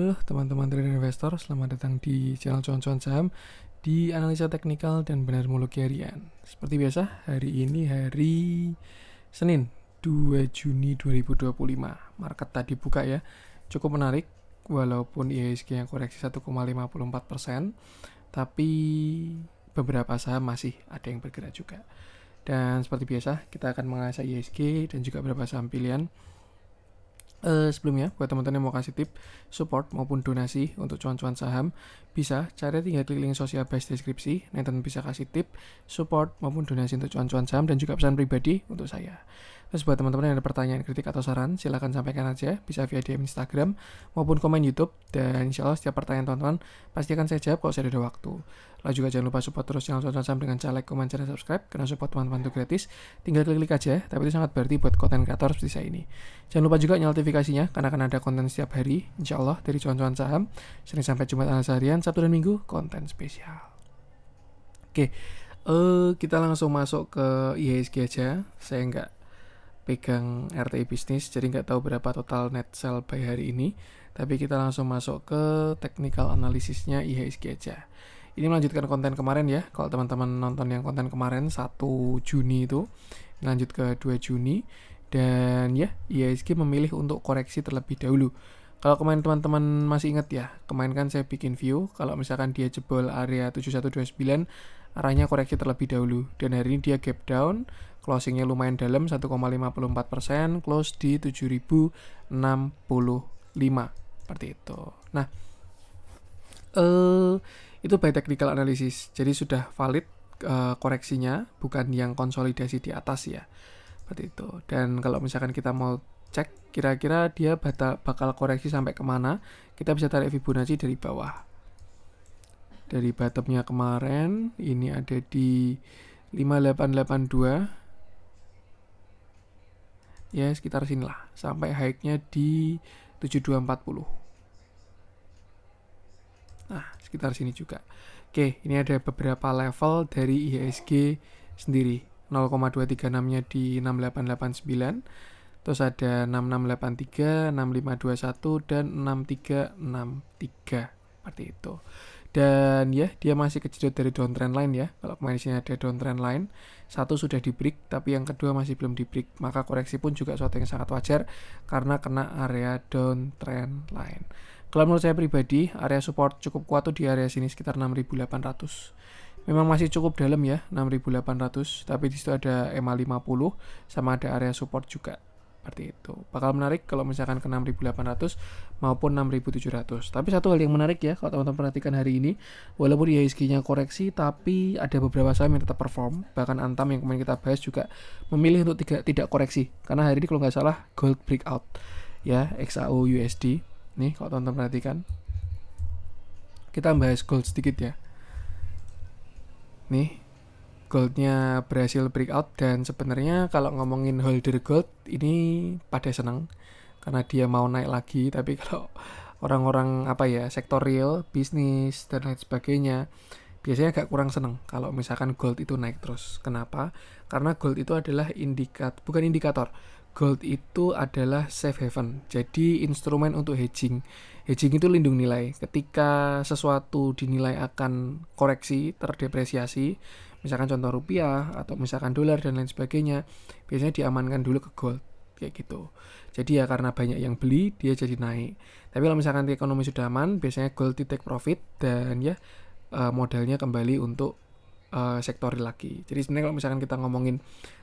Halo teman-teman trader investor, selamat datang di channel cuan-cuan saham di analisa teknikal dan benar muluki harian. Seperti biasa, hari ini hari Senin 2 Juni 2025. Market tadi buka ya, cukup menarik walaupun IHSG yang koreksi 1,54%, tapi beberapa saham masih ada yang bergerak juga. Dan seperti biasa, kita akan menganalisa IHSG dan juga beberapa saham pilihan. Sebelumnya, buat teman-teman yang mau kasih tip, support maupun donasi untuk cuan-cuan saham, bisa cari tinggal klik link sosial base deskripsi. Nanti bisa kasih tip, support maupun donasi untuk cuan-cuan saham dan juga pesan pribadi untuk saya. Terus buat teman-teman yang ada pertanyaan, kritik atau saran, silahkan sampaikan aja, bisa via DM Instagram maupun komen YouTube. Dan insya Allah setiap pertanyaan teman-teman pasti akan saya jawab kalau saya ada waktu. Lalu juga jangan lupa support terus channel cuan-cuan saham dengan cara like, komen, dan subscribe, karena support teman-teman itu gratis. Tinggal klik aja, tapi itu sangat berarti buat konten kreator seperti saya ini. Jangan lupa juga nyalakan notifikasinya, karena akan ada konten setiap hari, insya Allah dari cuan-cuan saham, Senin sampai Jumat analisa harian, Sabtu dan Minggu konten spesial. Oke, kita langsung masuk ke IHSG aja. Saya nggak pegang RTI bisnis, jadi nggak tahu berapa total net sell by hari ini. Tapi kita langsung masuk ke technical analisisnya IHSG aja. Ini melanjutkan konten kemarin ya. Kalau teman-teman nonton yang konten kemarin 1 Juni itu, lanjut ke 2 Juni. Dan ya, IHSG memilih untuk koreksi terlebih dahulu. Kalau kemarin teman-teman masih ingat ya, kemarin kan saya bikin view, kalau misalkan dia jebol area 7129, arahnya koreksi terlebih dahulu. Dan hari ini dia gap down, closingnya lumayan dalam, 1,54%, close di 7065, seperti itu. Nah, itu by technical analysis, jadi sudah valid koreksinya, bukan yang konsolidasi di atas ya, seperti itu. Dan kalau misalkan kita mau cek kira-kira dia bakal koreksi sampai kemana, kita bisa tarik Fibonacci dari bawah. Dari bottomnya kemarin, ini ada di 5882, ya sekitar sinilah, sampai high-nya di 7240. Nah, sekitar sini juga. Oke, ini ada beberapa level dari IHSG sendiri. 0,236-nya di 6889, terus ada 6683, 6521, dan 6363, seperti itu. Dan ya, dia masih kejedot dari downtrend line ya. Kalau kemarin di sini ada downtrend line, satu sudah di break, tapi yang kedua masih belum di break. Maka koreksi pun juga suatu yang sangat wajar karena kena area downtrend line. Kalau menurut saya pribadi, area support cukup kuat tuh di area sini sekitar 6800. Memang masih cukup dalam ya, 6800, tapi di situ ada EMA 50 sama ada area support juga. Seperti itu. Bakal menarik kalau misalkan ke 6800 maupun 6700. Tapi satu hal yang menarik ya, kalau teman-teman perhatikan hari ini, walaupun IHSG-nya koreksi, tapi ada beberapa saham yang tetap perform. Bahkan Antam yang kemarin kita bahas juga memilih untuk tidak koreksi, karena hari ini kalau nggak salah gold breakout ya, XAU USD. Nih kalau teman-teman perhatikan, kita bahas gold sedikit ya. Nih, goldnya berhasil breakout, dan sebenarnya kalau ngomongin holder gold ini pada seneng karena dia mau naik lagi. Tapi kalau orang-orang sektor real, bisnis dan lain sebagainya, biasanya agak kurang seneng kalau misalkan gold itu naik terus. Kenapa? Karena gold itu adalah bukan indikator. Gold itu adalah safe haven, jadi instrumen untuk hedging. Hedging itu lindung nilai. Ketika sesuatu dinilai akan koreksi, terdepresiasi, misalkan contoh rupiah atau misalkan dolar dan lain sebagainya, biasanya diamankan dulu ke gold, kayak gitu. Jadi ya karena banyak yang beli, dia jadi naik. Tapi kalau misalkan ekonomi sudah aman, biasanya gold di take profit, dan ya modalnya kembali untuk sektoril lagi. Jadi sebenarnya kalau misalkan kita ngomongin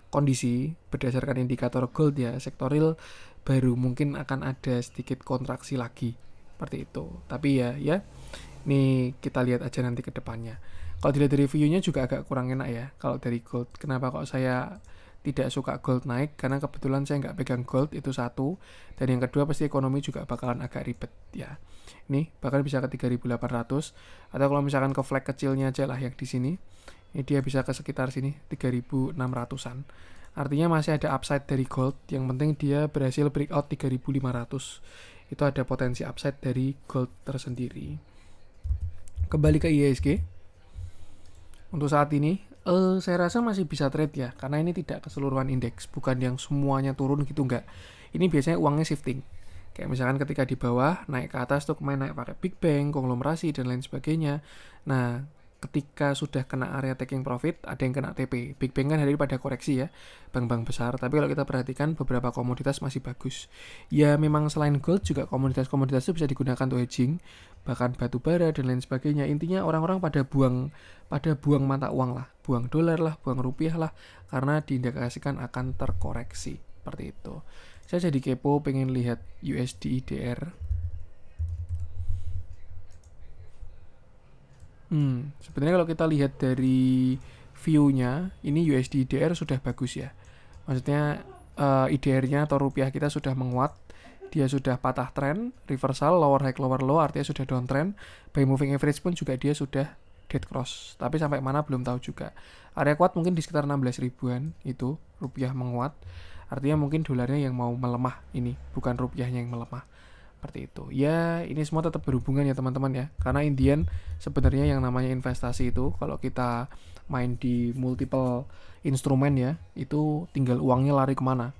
kondisi berdasarkan indikator gold ya, sektoril baru mungkin akan ada sedikit kontraksi lagi, seperti itu. Tapi ya ini kita lihat aja nanti ke depannya. Kalau dilihat dari view-nya juga agak kurang enak ya kalau dari gold. Kenapa kok saya tidak suka gold naik? Karena kebetulan saya nggak pegang gold, itu satu. Dan yang kedua pasti ekonomi juga bakalan agak ribet ya. Ini bahkan bisa ke 3800, atau kalau misalkan ke flag kecilnya aja lah yang di sini, ini dia bisa ke sekitar sini 3600-an. Artinya masih ada upside dari gold. Yang penting dia berhasil breakout 3500. Itu ada potensi upside dari gold tersendiri. Kembali ke IHSG. Untuk saat ini saya rasa masih bisa trade ya, karena ini tidak keseluruhan indeks, bukan yang semuanya turun gitu, enggak. Ini biasanya uangnya shifting. Kayak misalkan ketika di bawah naik ke atas tuh main naik pakai big bang, konglomerasi dan lain sebagainya. Nah, ketika sudah kena area taking profit, ada yang kena TP. Big bang kan hari ini pada koreksi ya, bank-bank besar. Tapi kalau kita perhatikan beberapa komoditas masih bagus. Ya memang selain gold juga komoditas-komoditas itu bisa digunakan untuk hedging, bahkan batu bara dan lain sebagainya. Intinya orang-orang pada buang mata uang lah, buang dolar lah, buang rupiah lah, karena diindikasikan akan terkoreksi seperti itu. Saya jadi kepo, pengen lihat USD IDR. Sebenarnya kalau kita lihat dari view-nya, ini USD IDR sudah bagus ya. Maksudnya IDR-nya atau rupiah kita sudah menguat, dia sudah patah tren, reversal, lower high, lower low, artinya sudah downtrend. By moving average pun juga dia sudah dead cross. Tapi sampai mana belum tahu juga. Area kuat mungkin di sekitar 16 ribuan itu, rupiah menguat. Artinya mungkin dolarnya yang mau melemah ini, bukan rupiahnya yang melemah. Seperti itu. Ya, ini semua tetap berhubungan ya teman-teman ya. Karena Indian sebenarnya yang namanya investasi itu kalau kita main di multiple instrumen ya, itu tinggal uangnya lari kemana.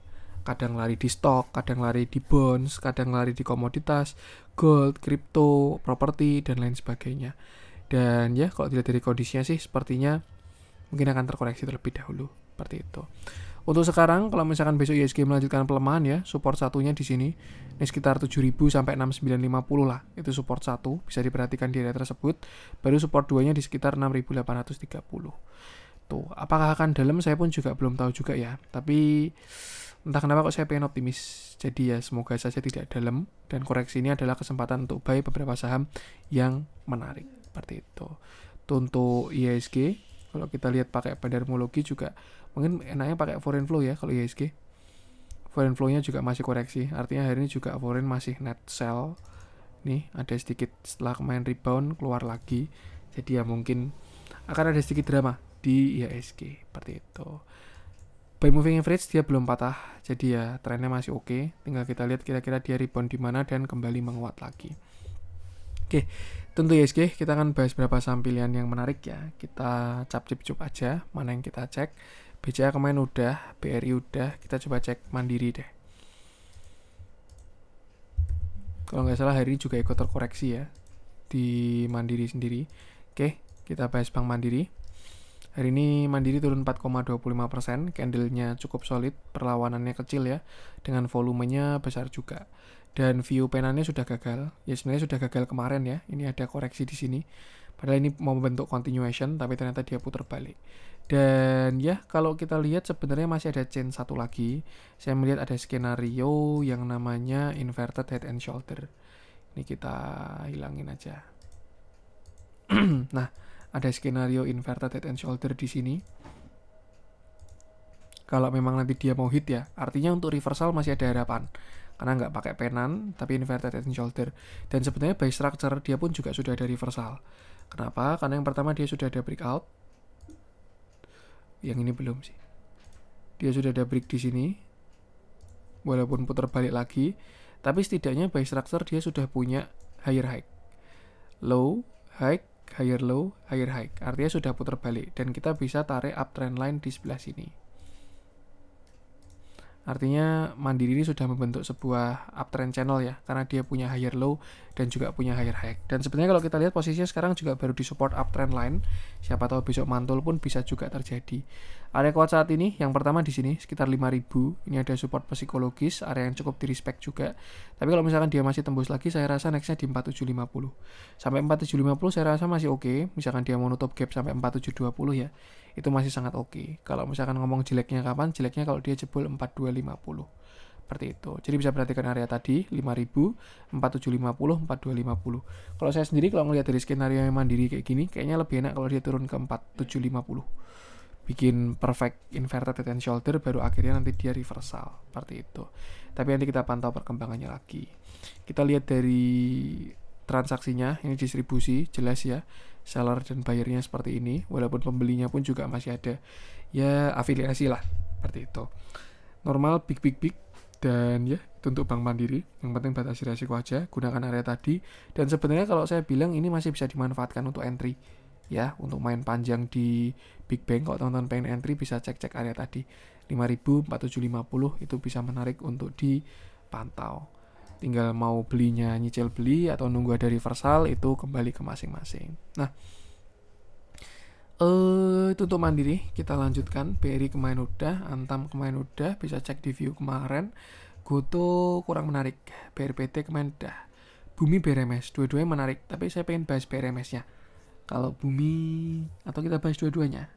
Kadang lari di stok, kadang lari di bonds, kadang lari di komoditas, gold, crypto, properti, dan lain sebagainya. Dan ya, kalau dilihat dari kondisinya sih sepertinya mungkin akan terkoreksi terlebih dahulu. Seperti itu. Untuk sekarang, kalau misalkan besok ISG melanjutkan pelemahan ya, support satunya di sini. Ini sekitar 7.000 sampai 6.950 lah. Itu support 1, bisa diperhatikan di area tersebut. Baru support 2-nya di sekitar 6.830. Tuh, apakah akan dalam saya pun juga belum tahu juga ya. Tapi entah kenapa kok saya pengen optimis. Jadi ya semoga saja tidak dalam, dan koreksi ini adalah kesempatan untuk buy beberapa saham yang menarik. Seperti itu. Tuh untuk ISG, kalau kita lihat pakai bandarmologi juga mungkin enaknya pakai foreign flow ya kalau ISG. Foreign flow-nya juga masih koreksi. Artinya hari ini juga foreign masih net sell. Nih ada sedikit setelah kemarin rebound keluar lagi. Jadi ya mungkin akan ada sedikit drama di ISG seperti itu. By moving average dia belum patah. Jadi ya trennya masih oke. Tinggal kita lihat kira-kira dia rebound di mana dan kembali menguat lagi. Oke, tentu ISG kita akan bahas beberapa saham pilihan yang menarik ya. Kita cap-cip-cup aja mana yang kita cek. BCA kemarin udah, BRI udah, kita coba cek Mandiri deh. Kalau nggak salah hari ini juga ikut terkoreksi ya di Mandiri sendiri. Oke, kita bahas Bank Mandiri. Hari ini Mandiri turun 4,25%, candle-nya cukup solid, perlawanannya kecil ya, dengan volumenya besar juga. Dan view penannya sudah gagal, ya sebenarnya sudah gagal kemarin ya, ini ada koreksi di sini. Padahal ini mau membentuk continuation, tapi ternyata dia putar balik. Dan ya, kalau kita lihat sebenarnya masih ada chain satu lagi. Saya melihat ada skenario yang namanya inverted head and shoulder. Ini kita hilangin aja. Nah, ada skenario inverted head and shoulder di sini. Kalau memang nanti dia mau hit ya, artinya untuk reversal masih ada harapan. Karena nggak pakai penan, tapi inverted head and shoulder. Dan sebenarnya by structure dia pun juga sudah ada reversal. Kenapa? Karena yang pertama dia sudah ada breakout. Yang ini belum sih. Dia sudah ada break di sini. Walaupun putar balik lagi, tapi setidaknya by structure dia sudah punya higher high. Low, high, higher low, higher high. Artinya sudah putar balik dan kita bisa tarik uptrend line di sebelah sini. Artinya Mandiri ini sudah membentuk sebuah uptrend channel ya, karena dia punya higher low dan juga punya higher high. Dan sebenarnya kalau kita lihat posisinya sekarang juga baru di support uptrend line. Siapa tahu besok mantul pun bisa juga terjadi. Area kuat saat ini yang pertama di sini sekitar 5.000. Ini ada support psikologis, area yang cukup di respect juga. Tapi kalau misalkan dia masih tembus lagi, saya rasa nextnya di 4750. Sampai 4750 saya rasa masih oke. Misalkan dia mau nutup gap sampai 4720 ya, itu masih sangat oke. Kalau misalkan ngomong jeleknya kapan? Jeleknya kalau dia jebol 4250. Seperti itu. Jadi bisa perhatikan area tadi 5000, 4750, 4250. Kalau saya sendiri kalau ngelihat dari skenario yang Mandiri kayak gini, kayaknya lebih enak kalau dia turun ke 4750. Bikin perfect inverted head and shoulder baru akhirnya nanti dia reversal. Seperti itu. Tapi nanti kita pantau perkembangannya lagi. Kita lihat dari transaksinya, ini distribusi jelas ya. Seller dan buyernya seperti ini, walaupun pembelinya pun juga masih ada ya afiliasi lah seperti itu. Normal big dan ya itu untuk Bank Mandiri. Yang penting batasi resiko aja, gunakan area tadi. Dan sebenarnya kalau saya bilang ini masih bisa dimanfaatkan untuk entry ya, untuk main panjang di Big Bang. Kalau teman-teman pengen entry bisa cek area tadi 5000, 4750 itu bisa menarik untuk dipantau. tinggal mau belinya nyicil beli atau nunggu ada reversal, itu kembali ke masing-masing. Nah, itu untuk mandiri. Kita lanjutkan. BRI kemarin udah, Antam kemarin udah, bisa cek di view kemarin. Goto kurang menarik, BRPT kemarin udah, Bumi BRMS, dua-duanya menarik, tapi saya pengen bahas BRMS-nya. Kalau Bumi, atau kita bahas dua-duanya?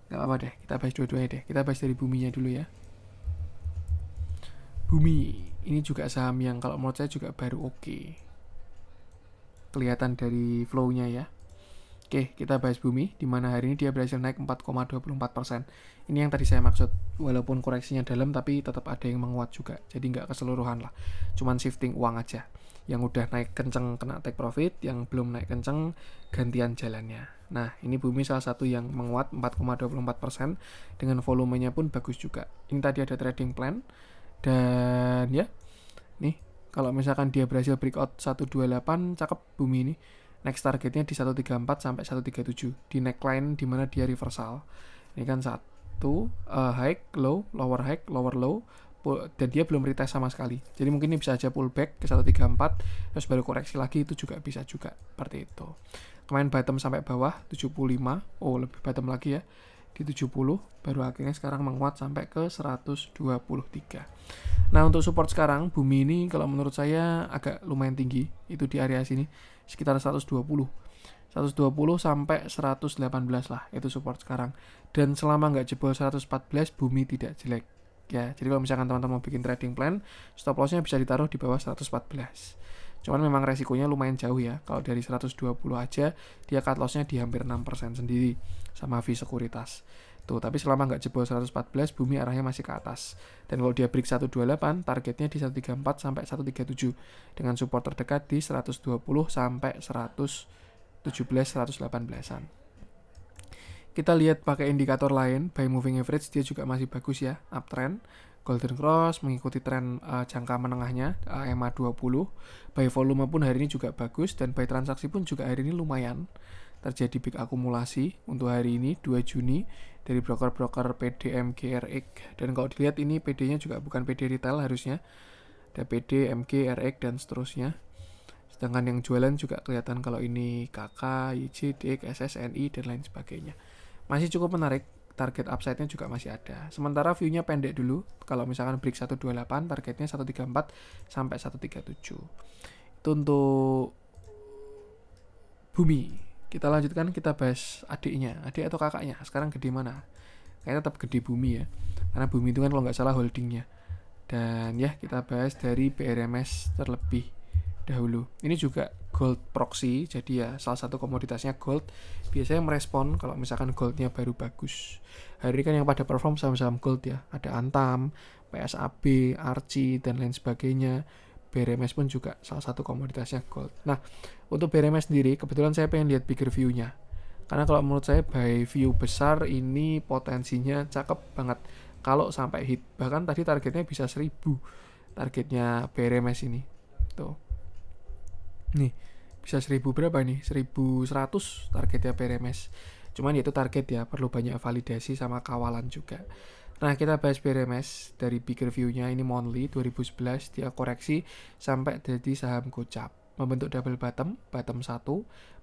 Gak apa-apa deh, kita bahas dua-duanya deh. Kita bahas dari Buminya dulu ya. Bumi, ini juga saham yang kalau menurut saya juga baru oke. Kelihatan dari flow-nya ya. Oke, kita bahas Bumi, di mana hari ini dia berhasil naik 4,24%. Ini yang tadi saya maksud, walaupun koreksinya dalam, tapi tetap ada yang menguat juga. Jadi nggak keseluruhan lah, cuman shifting uang aja. Yang udah naik kenceng kena take profit, yang belum naik kenceng gantian jalannya. Nah, ini Bumi salah satu yang menguat 4,24%, dengan volumenya pun bagus juga. Ini tadi ada trading plan, dan ya, nih, kalau misalkan dia berhasil breakout 128, cakep Bumi ini. Next targetnya di 134 sampai 137 di neckline di mana dia reversal. Ini kan satu high, low, lower high, lower low, dan dia belum retest sama sekali. Jadi mungkin ini bisa aja pullback ke 134 terus baru koreksi lagi, itu juga bisa juga seperti itu. Kemarin bottom sampai bawah 75, lebih bottom lagi ya, di 70, baru akhirnya sekarang menguat sampai ke 123. Nah, untuk support sekarang Bumi ini kalau menurut saya agak lumayan tinggi, itu di area sini sekitar 120 sampai 118 lah, itu support sekarang. Dan selama nggak jebol 114, Bumi tidak jelek ya. Jadi kalau misalkan teman-teman mau bikin trading plan, stop lossnya bisa ditaruh di bawah 114. Cuman memang resikonya lumayan jauh ya. Kalau dari 120 aja, dia cut lossnya di hampir 6% sendiri sama fee sekuritas. Tuh, tapi selama nggak jebol 114, Bumi arahnya masih ke atas. Dan kalau dia break 128, targetnya di 134 sampai 137 dengan support terdekat di 120 sampai 118-an. Kita lihat pakai indikator lain, buy moving average dia juga masih bagus ya, uptrend. Golden Cross mengikuti tren jangka menengahnya, EMA 20. Buy volume pun hari ini juga bagus, dan buy transaksi pun juga hari ini lumayan. Terjadi big akumulasi untuk hari ini 2 Juni dari broker-broker PD, MG, RX. Dan kalau dilihat ini PD-nya juga bukan PD retail harusnya. Ada PD, MG, RX dan seterusnya. Sedangkan yang jualan juga kelihatan kalau ini KK, YJ, DX, SSNI dan lain sebagainya. Masih cukup menarik, target upside-nya juga masih ada. Sementara view-nya pendek dulu. Kalau misalkan break 128, targetnya 134 sampai 137. Itu untuk Bumi. Kita lanjutkan, kita bahas adiknya, adik atau kakaknya. Sekarang gede mana? Kayaknya tetap gede Bumi ya, karena Bumi itu kan kalau nggak salah holdingnya. Dan ya, kita bahas dari BRMS terlebih dahulu. Ini juga gold proxy, jadi ya salah satu komoditasnya gold. Biasanya merespon kalau misalkan goldnya baru bagus. Hari ini kan yang pada perform saham-saham gold ya, ada Antam, PSAB, Archie dan lain sebagainya. BRMS pun juga salah satu komoditasnya gold. Nah, untuk BRMS sendiri, kebetulan saya pengen lihat bigger view-nya. Karena kalau menurut saya by view besar ini potensinya cakep banget kalau sampai hit. Bahkan tadi targetnya bisa 1000 targetnya BRMS ini. Tuh. Nih, bisa 1000 berapa nih? 1100 targetnya BRMS. Cuman itu target ya, perlu banyak validasi sama kawalan juga. Nah, kita bahas BRMS dari bigger view-nya. Ini monthly 2011 dia koreksi sampai jadi saham gocap. Membentuk double bottom, bottom 1,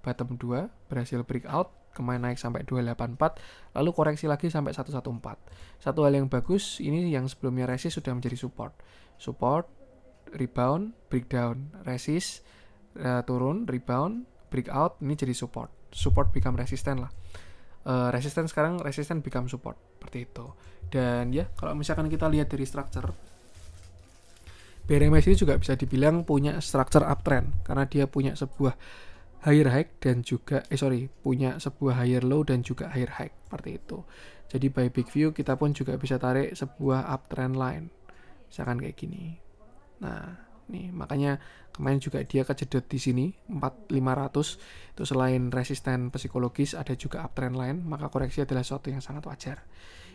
bottom 2, berhasil breakout, kemarin naik sampai 284, lalu koreksi lagi sampai 114. Satu hal yang bagus, ini yang sebelumnya resist sudah menjadi support. Support, rebound, breakdown, resist, turun, rebound, breakout, ini jadi support. Support become resistant lah. Resisten sekarang, resisten become support, seperti itu. Dan ya, kalau misalkan kita lihat dari structure, BRMS ini juga bisa dibilang punya structure uptrend karena dia punya sebuah higher high dan juga punya sebuah higher low dan juga higher high, seperti itu. Jadi by big view kita pun juga bisa tarik sebuah uptrend line, misalkan kayak gini. Nah, nih makanya kemarin juga dia kejedot di sini 4500. Itu selain resisten psikologis ada juga uptrend line, maka koreksi adalah sesuatu yang sangat wajar.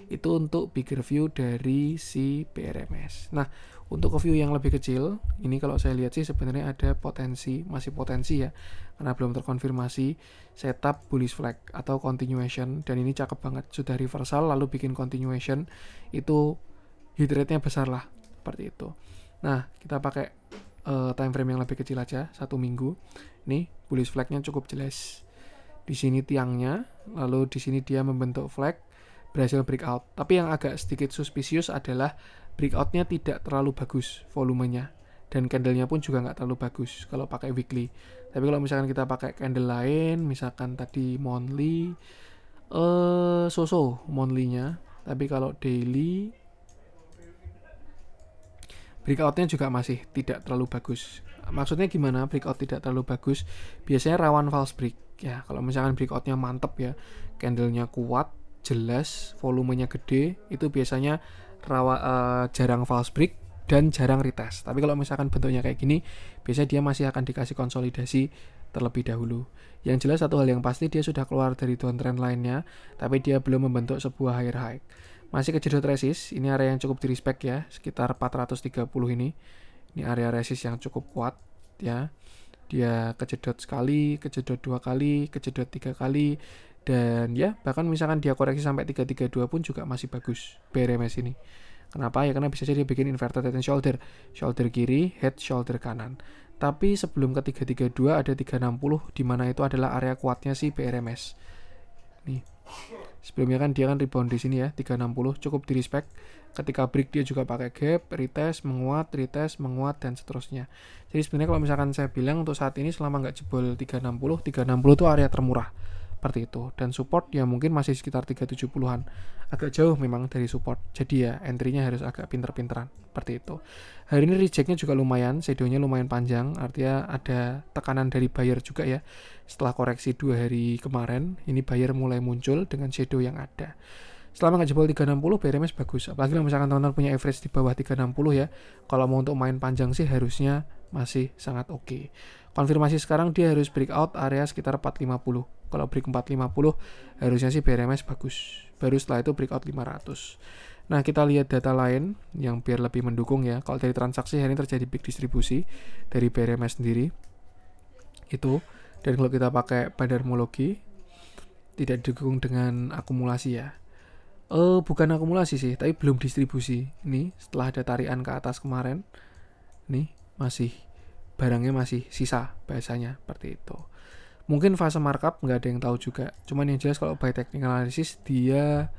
Itu untuk bigger view dari si BRMS. Nah, untuk view yang lebih kecil, ini kalau saya lihat sih sebenarnya ada masih potensi ya, karena belum terkonfirmasi setup bullish flag atau continuation, dan ini cakep banget, sudah reversal lalu bikin continuation, itu hit rate-nya besar lah, seperti itu. Nah, kita pakai time frame yang lebih kecil aja, 1 minggu. Nih, bullish flag-nya cukup jelas. Di sini tiangnya, lalu di sini dia membentuk flag, berhasil breakout. Tapi yang agak sedikit suspicious adalah breakout-nya tidak terlalu bagus volumenya. Dan candle-nya pun juga nggak terlalu bagus kalau pakai weekly. Tapi kalau misalkan kita pakai candle lain, misalkan tadi monthly, so-so monthly-nya. Tapi kalau daily, breakout-nya juga masih tidak terlalu bagus. Maksudnya gimana breakout tidak terlalu bagus? Biasanya rawan false break. Ya, kalau misalkan breakout-nya mantep ya, candle-nya kuat, jelas, volumenya gede, itu biasanya jarang false break dan jarang retest. Tapi kalau misalkan bentuknya kayak gini, biasanya dia masih akan dikasih konsolidasi terlebih dahulu. Yang jelas satu hal yang pasti, dia sudah keluar dari downtrend lainnya, tapi dia belum membentuk sebuah higher high. Masih kejedot resist, ini area yang cukup di respect ya, sekitar 430 ini. Ini area resist yang cukup kuat ya. Dia kejedot sekali, kejedot 2 kali, kejedot 3 kali, dan ya bahkan misalkan dia koreksi sampai 332 pun juga masih bagus BRMS ini. Kenapa? Ya karena bisa jadi dia bikin inverted head and shoulder. Shoulder kiri, head, shoulder kanan. Tapi sebelum ke 332 ada 360, di mana itu adalah area kuatnya si BRMS. Nih. Sebelumnya kan dia kan rebound di sini ya, 360 cukup di respect. Ketika break dia juga pakai gap, retest, menguat dan seterusnya. Jadi sebenarnya kalau misalkan saya bilang untuk saat ini selama nggak jebol 360 itu area termurah. Seperti itu. Dan support ya mungkin masih sekitar 370-an. Agak jauh memang dari support. Jadi ya entry-nya harus agak pinter-pinteran. Seperti itu. Hari ini reject-nya juga lumayan, shadow-nya lumayan panjang. Artinya ada tekanan dari buyer juga ya. Setelah koreksi 2 hari kemarin, ini buyer mulai muncul dengan shadow yang ada. Selama nggak jebol 360, BRMS bagus. Apalagi kalau misalkan teman-teman punya average di bawah 360 ya. Kalau mau untuk main panjang sih harusnya masih sangat oke. Konfirmasi sekarang dia harus breakout area sekitar 450. Kalau break 450 harusnya sih BRMS bagus. Baru setelah itu breakout 500. Nah, kita lihat data lain yang biar lebih mendukung ya. Kalau dari transaksi hari ini terjadi big distribusi dari BRMS sendiri. Itu. Dan kalau kita pakai bandarmologi tidak didukung dengan akumulasi ya. Bukan akumulasi sih, tapi belum distribusi. Ini setelah ada tarian ke atas kemarin. Nih, barangnya masih sisa bahasanya seperti itu. Mungkin fase markup nggak ada yang tahu juga. Cuman yang jelas kalau by technical analysis dia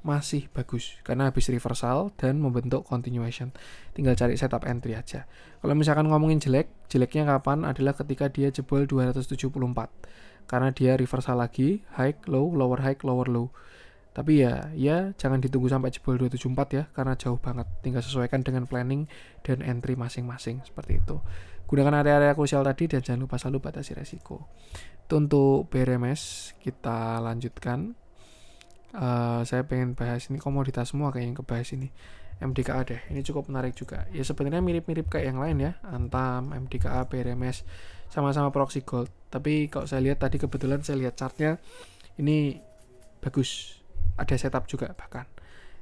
masih bagus karena habis reversal dan membentuk continuation. Tinggal cari setup entry aja. Kalau misalkan ngomongin jeleknya kapan adalah ketika dia jebol 274. Karena dia reversal lagi, high, low, lower high, lower low. Tapi ya jangan ditunggu sampai jebol 274 ya, karena jauh banget. Tinggal sesuaikan dengan planning dan entry masing-masing seperti itu. Gunakan area-area krusial tadi dan jangan lupa selalu batasi resiko. Itu untuk BRMS, kita lanjutkan. Saya pengen bahas ini komoditas semua kayak yang kebahas ini. MDKA deh, ini cukup menarik juga. Ya sebenarnya mirip-mirip kayak yang lain ya, Antam, MDKA, BRMS, sama-sama proxy gold. Tapi kalau saya lihat tadi kebetulan saya lihat chartnya ini bagus. Ada setup juga bahkan.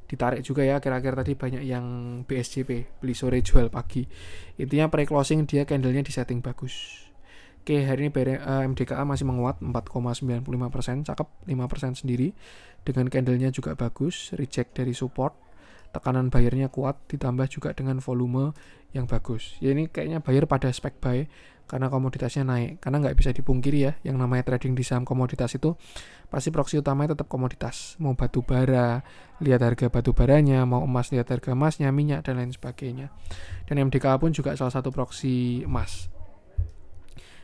Ditarik juga ya, kira-kira tadi banyak yang BSCP, beli sore jual pagi. Intinya pre-closing dia candlenya di setting bagus. Oke, hari ini MDKA masih menguat 4,95%, cakep 5% sendiri. Dengan candlenya juga bagus, reject dari support, tekanan bayarnya kuat, ditambah juga dengan volume yang bagus. Ya ini kayaknya buyer pada spec buy karena komoditasnya naik. Karena nggak bisa dipungkiri ya, yang namanya trading di saham komoditas itu pasti proksi utamanya tetap komoditas. Mau batu bara, lihat harga batu baranya, mau emas, lihat harga emasnya, minyak, dan lain sebagainya. Dan MDKA pun juga salah satu proksi emas.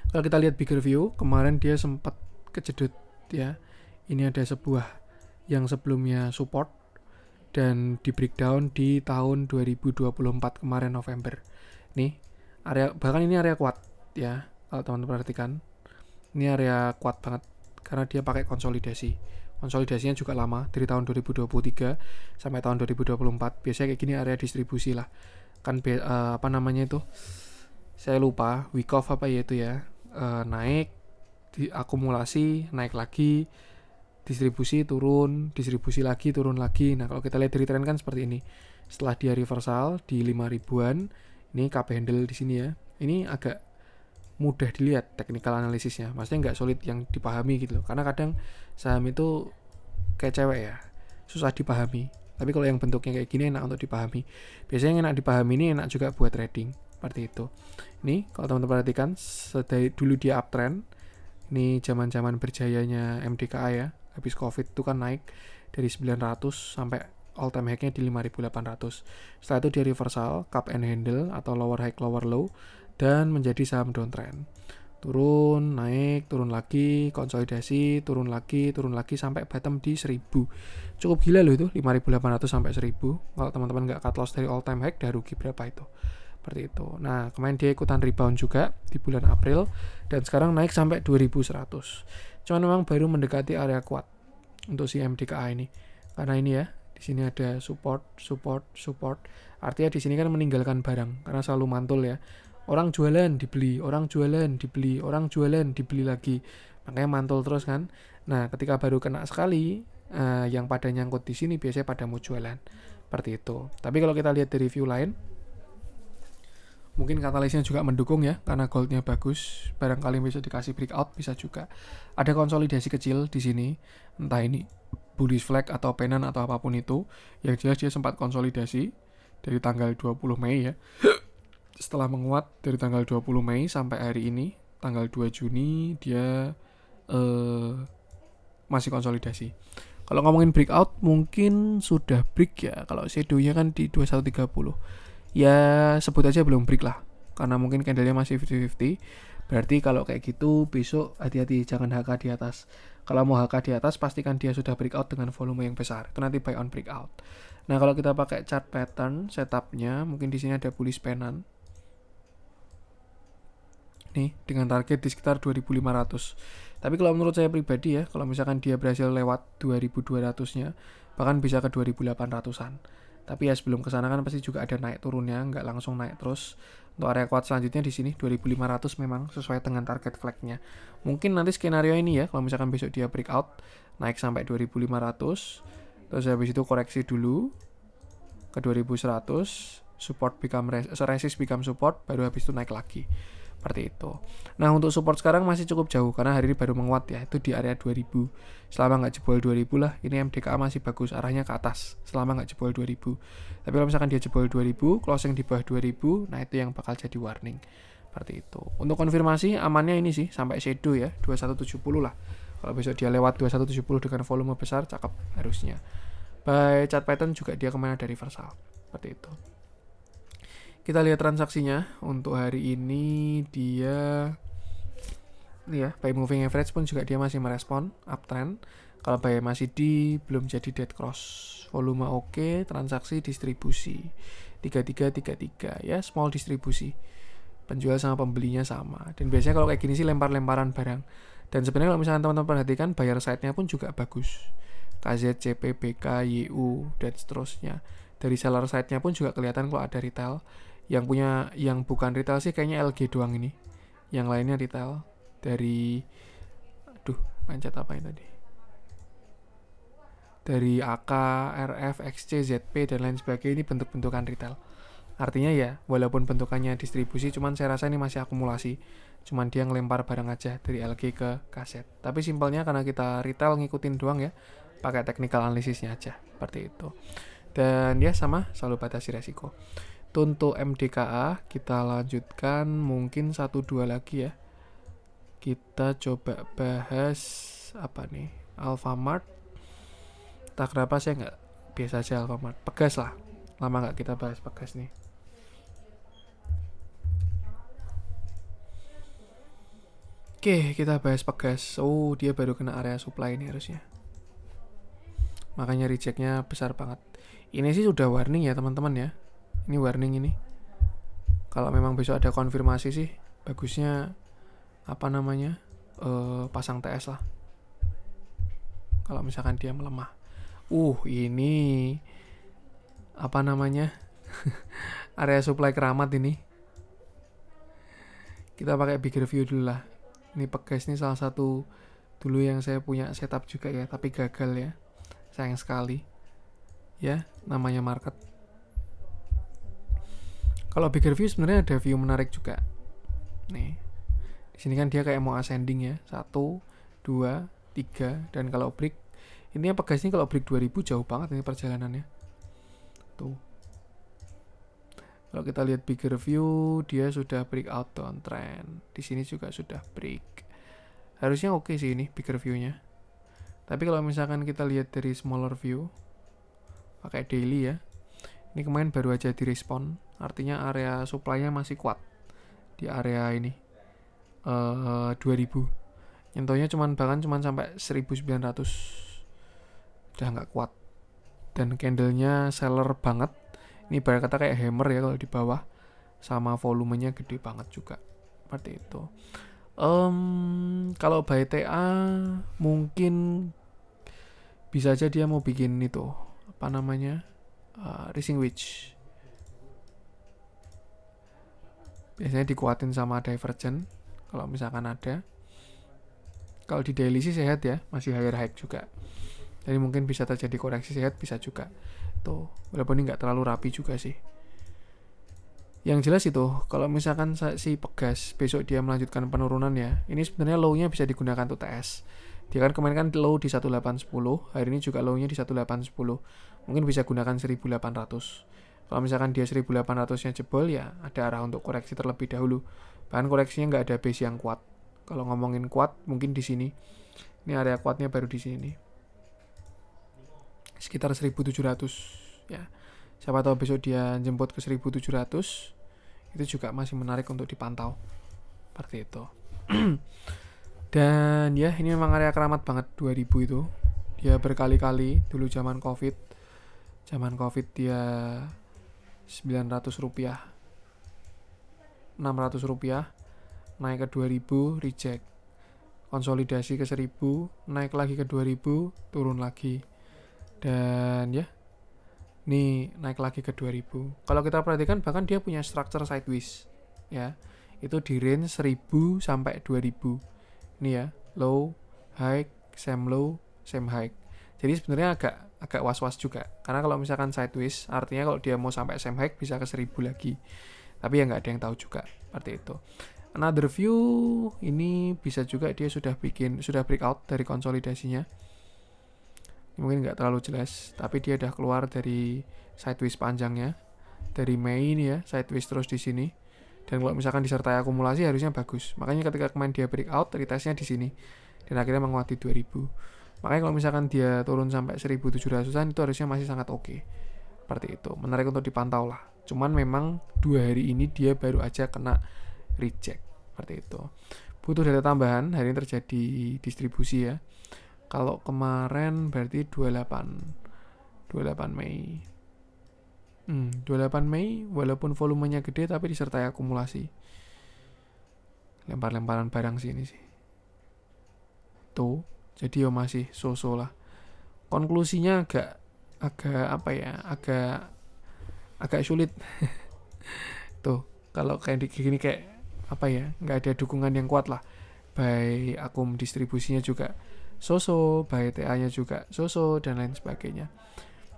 Kalau kita lihat bigger view, kemarin dia sempat kejedut ya. Ini ada sebuah yang sebelumnya support dan di breakdown di tahun 2024 kemarin November. Nih, bahkan ini area kuat ya. Kalau teman-teman perhatikan, ini area kuat banget karena dia pakai konsolidasi. Konsolidasinya juga lama, dari tahun 2023 sampai tahun 2024. Biasanya kayak gini area distribusi lah. Kan apa namanya itu? Saya lupa, week off apa ya itu ya. Naik, diakumulasi, naik lagi, distribusi turun, distribusi lagi, turun lagi. Nah kalau kita lihat dari tren kan seperti ini. Setelah dia reversal di 5.000-an, ini KB handle di sini ya. Ini agak mudah dilihat technical analisisnya. Maksudnya nggak solid yang dipahami gitu loh. Karena kadang saham itu kayak cewek ya, susah dipahami. Tapi kalau yang bentuknya kayak gini enak untuk dipahami. Biasanya yang enak dipahami ini enak juga buat trading. Seperti itu. Ini kalau teman-teman perhatikan, dari dulu dia uptrend. Ini zaman-zaman berjayanya MDKA ya. Habis Covid itu kan naik dari 900 sampai all time high-nya di 5.800. Setelah itu dia reversal, cup and handle atau lower high lower low, dan menjadi saham downtrend. Turun, naik, turun lagi, konsolidasi, turun lagi sampai bottom di 1000. Cukup gila loh itu, 5.800 sampai 1000. Kalau teman-teman nggak cut loss dari all time high, udah rugi berapa itu? Seperti itu. Nah, kemarin dia ikutan rebound juga di bulan April dan sekarang naik sampai 2100. Cuman memang baru mendekati area kuat untuk si MDKA ini. Karena ini ya, di sini ada support. Artinya di sini kan meninggalkan barang karena selalu mantul ya. Orang jualan dibeli, orang jualan dibeli, orang jualan dibeli lagi. Makanya mantul terus kan. Nah, ketika baru kena sekali, yang pada nyangkut di sini biasanya pada mau jualan. Seperti itu. Tapi kalau kita lihat dari view lain, mungkin katalisnya juga mendukung ya, karena goldnya bagus. Barangkali bisa dikasih breakout, bisa juga. Ada konsolidasi kecil di sini, entah ini bullish flag atau penan atau apapun itu. Yang jelas dia sempat konsolidasi dari tanggal 20 Mei ya. Setelah menguat dari tanggal 20 Mei sampai hari ini, tanggal 2 Juni, dia masih konsolidasi. Kalau ngomongin breakout, mungkin sudah break ya. Kalau shadow-nya kan di 2130. Ya sebut aja belum break lah, karena mungkin candle-nya masih 50-50. Berarti kalau kayak gitu besok hati-hati, jangan HK di atas. Kalau mau HK di atas pastikan dia sudah breakout dengan volume yang besar. Itu nanti buy on breakout. Nah, kalau kita pakai chart pattern setupnya, mungkin di sini ada bullish penan. Nih, dengan target di sekitar 2500. Tapi kalau menurut saya pribadi ya, kalau misalkan dia berhasil lewat 2200-nya, bahkan bisa ke 2800-an. Tapi ya sebelum kesana kan pasti juga ada naik turunnya, nggak langsung naik terus. Untuk area kuat selanjutnya di sini 2500 memang sesuai dengan target flag-nya. Mungkin nanti skenario ini ya, kalau misalkan besok dia breakout naik sampai 2500, terus habis itu koreksi dulu ke 2100, support become resist become support, baru habis itu naik lagi. Seperti itu. Nah, untuk support sekarang masih cukup jauh karena hari ini baru menguat ya, itu di area 2000. Selama nggak jebol 2000 lah, ini MDKA masih bagus, arahnya ke atas selama nggak jebol 2000. Tapi kalau misalkan dia jebol 2000, closing di bawah 2000, nah itu yang bakal jadi warning. Seperti itu. Untuk konfirmasi amannya ini sih sampai shadow ya, 2170 lah. Kalau besok dia lewat 2170 dengan volume besar, cakep harusnya. By chart pattern juga dia kemana dari reversal. Seperti itu. Kita lihat transaksinya untuk hari ini, dia ini ya, buy moving average pun juga dia masih merespon uptrend. Kalau buy masih di belum jadi dead cross, volume oke, transaksi distribusi 3333 ya, small distribusi, penjual sama pembelinya sama. Dan biasanya kalau kayak gini sih lempar-lemparan barang. Dan sebenarnya kalau misalnya teman-teman perhatikan, buyer side-nya pun juga bagus, KZ, CP, BK, YU dan seterusnya. Dari seller side-nya pun juga kelihatan kalau ada retail. Yang bukan retail sih kayaknya LG doang ini. Yang lainnya retail. Dari pencet apa ini tadi? Dari AK, RF, XC, ZP dan lain sebagainya, ini bentuk-bentukan retail. Artinya ya, walaupun bentukannya distribusi, cuman saya rasa ini masih akumulasi. Cuman dia ngelempar barang aja dari LG ke kaset. Tapi simpelnya karena kita retail ngikutin doang ya, pakai technical analisisnya aja. Seperti itu. Dan ya sama, selalu batasi resiko. Untuk MDKA kita lanjutkan mungkin 1-2 lagi ya. Kita coba bahas apa nih, Alfamart. Tak kenapa saya nggak biasa aja Alfamart, Pegas lah, lama nggak kita bahas Pegas nih. Oke, kita bahas Pegas. Oh, dia baru kena area supply ini harusnya, makanya rejectnya besar banget. Ini sih sudah warning ya teman-teman ya. Ini warning ini. Kalau memang besok ada konfirmasi sih, bagusnya pasang TS lah. Kalau misalkan dia melemah. Ini area supply keramat ini. Kita pakai bigger view dulu lah. Ini Pegas ini salah satu dulu yang saya punya setup juga ya, tapi gagal ya. Sayang sekali. Ya, namanya market. Kalau bigger view sebenarnya ada view menarik juga. Nih. Di sini kan dia kayak mau ascending ya. 1, 2, 3, dan kalau break, intinya Pegas ini kalau break 2000 jauh banget ini perjalanannya. Tuh. Kalau kita lihat bigger view, dia sudah breakout downtrend. Di sini juga sudah break. Harusnya oke sih ini bigger view-nya. Tapi kalau misalkan kita lihat dari smaller view, pakai daily ya. Ini kemarin baru aja direspon, artinya area supply-nya masih kuat di area ini. 2000. Nyentuhnya bahkan cuman sampai 1900. Udah nggak kuat. Dan candlenya seller banget. Ini ibarat kata kayak hammer ya kalau di bawah, sama volumenya gede banget juga. Seperti itu. Kalau buy TA mungkin bisa aja dia mau bikin itu apa namanya, rising wedge. Biasanya dikuatin sama divergent kalau misalkan ada. Kalau di daily sih sehat ya, masih higher high juga. Jadi mungkin bisa terjadi koreksi sehat, bisa juga. Tuh, walaupun ini nggak terlalu rapi juga sih. Yang jelas itu, kalau misalkan si Pegas besok dia melanjutkan penurunan ya, ini sebenarnya low-nya bisa digunakan untuk TS. Dia kan kemarin kan low di 1810, hari ini juga low-nya di 1810. Mungkin bisa gunakan 1800. Kalau misalkan dia 1800-nya jebol ya ada arah untuk koreksi terlebih dahulu. Bahkan koreksinya nggak ada base yang kuat. Kalau ngomongin kuat mungkin di sini. Ini area kuatnya baru di sini. Sekitar 1700 ya. Siapa tahu besok dia jemput ke 1700. Itu juga masih menarik untuk dipantau. Seperti itu. Dan ya ini memang area keramat banget 2000 itu. Dia berkali-kali dulu zaman Covid. Zaman Covid dia 900 rupiah, 600 rupiah, naik ke 2000, reject, konsolidasi ke 1000, naik lagi ke 2000, turun lagi, dan ya nih naik lagi ke 2000. Kalau kita perhatikan bahkan dia punya structure sideways ya, itu di range 1000 sampai 2000 ini ya, low, high, same low, same high. Jadi sebenarnya agak was-was juga. Karena kalau misalkan sideways, artinya kalau dia mau sampai same high bisa ke 1000 lagi. Tapi ya nggak ada yang tahu juga. Seperti itu. Another view, ini bisa juga dia sudah breakout dari konsolidasinya. Mungkin nggak terlalu jelas, tapi dia udah keluar dari sideways panjangnya. Dari Mei ini ya, sideways terus di sini. Dan kalau misalkan disertai akumulasi harusnya bagus. Makanya ketika kemarin dia breakout, retestnya di sini. Dan akhirnya menguat di 2000. Makanya kalau misalkan dia turun sampai 1700-an itu harusnya masih sangat oke. Seperti itu. Menarik untuk dipantau lah. Cuman memang 2 hari ini dia baru aja kena reject. Seperti itu. Butuh data tambahan. Hari ini terjadi distribusi ya. Kalau kemarin berarti 28 Mei. 28 Mei walaupun volumenya gede tapi disertai akumulasi. Lempar-lemparan barang sini sih. Tuh. Jadi ya masih so-so lah. Konklusinya agak sulit. Tuh, kalau kayak gini kayak apa ya, nggak ada dukungan yang kuat lah. By akum distribusinya juga so-so, by TA-nya juga so-so, dan lain sebagainya.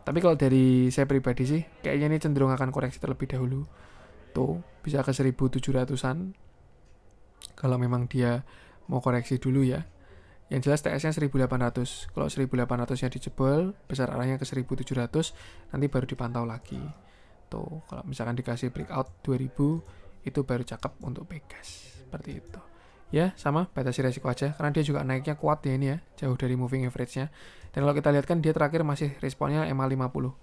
Tapi kalau dari saya pribadi sih, kayaknya ini cenderung akan koreksi terlebih dahulu. Tuh, bisa ke 1700-an. Kalau memang dia mau koreksi dulu ya. Yang jelas TS-nya 1800. Kalau 1800-nya dijebol, besar arahnya ke 1700, nanti baru dipantau lagi. Tuh, kalau misalkan dikasih breakout 2000, itu baru cakep untuk Pegas. Seperti itu. Ya, sama, batasi resiko aja. Karena dia juga naiknya kuat ya ini ya, jauh dari moving average-nya. Dan kalau kita lihat kan dia terakhir masih responnya MA50.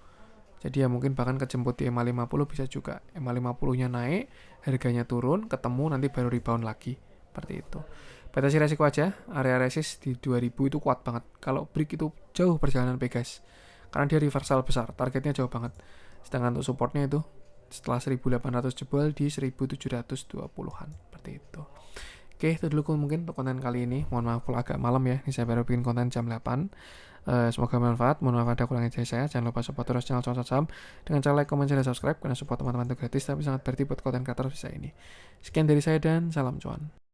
Jadi ya mungkin bahkan kejemput di MA50 bisa juga. MA50-nya naik, harganya turun, ketemu, nanti baru rebound lagi. Seperti itu. Batasi resiko aja, area resist di 2000 itu kuat banget. Kalau break itu jauh perjalanan Pegas. Karena dia reversal besar, targetnya jauh banget. Sedangkan untuk supportnya itu setelah 1800 jebol di 1720-an. Seperti itu. Oke, itu dulu mungkin untuk konten kali ini. Mohon maaf kalau agak malam ya. Ini saya baru bikin konten jam 8. Semoga bermanfaat. Mohon maaf ada kurangnya saya. Jangan lupa support terus channel Cuan Saham dengan cara like, comment, share, dan subscribe. Karena support teman-teman itu gratis tapi sangat berarti buat konten kreator bisa ini. Sekian dari saya dan salam cuan.